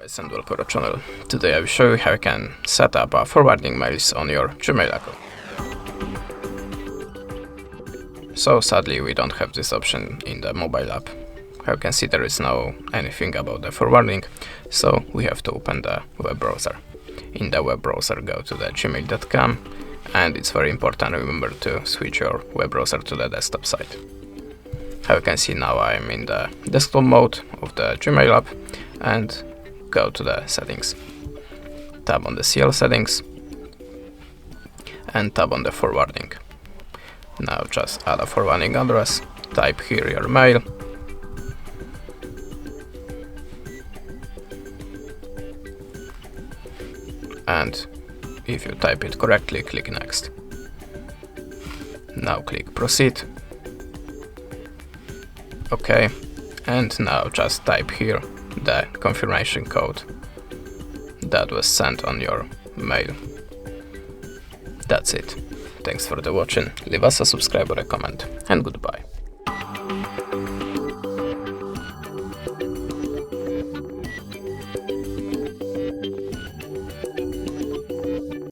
Guys, and welcome to our channel. Today I will show you how you can set up forwarding mails on your Gmail account. So sadly we don't have this option in the mobile app. How you can see, there is no anything about the forwarding, so we have to open the web browser. In the web browser, go to the gmail.com, and it's very important, remember to switch your web browser to the desktop side. How you can see, now I'm in the desktop mode of the Gmail app, and go to the settings. Tap on the CL settings and tap on the forwarding. Now just add a forwarding address, type here your mail, and if you type it correctly, click next. Now click proceed. OK, and now just type here the confirmation code that was sent on your mail. That's it. Thanks for the watching. Leave us a subscribe or a comment, and goodbye.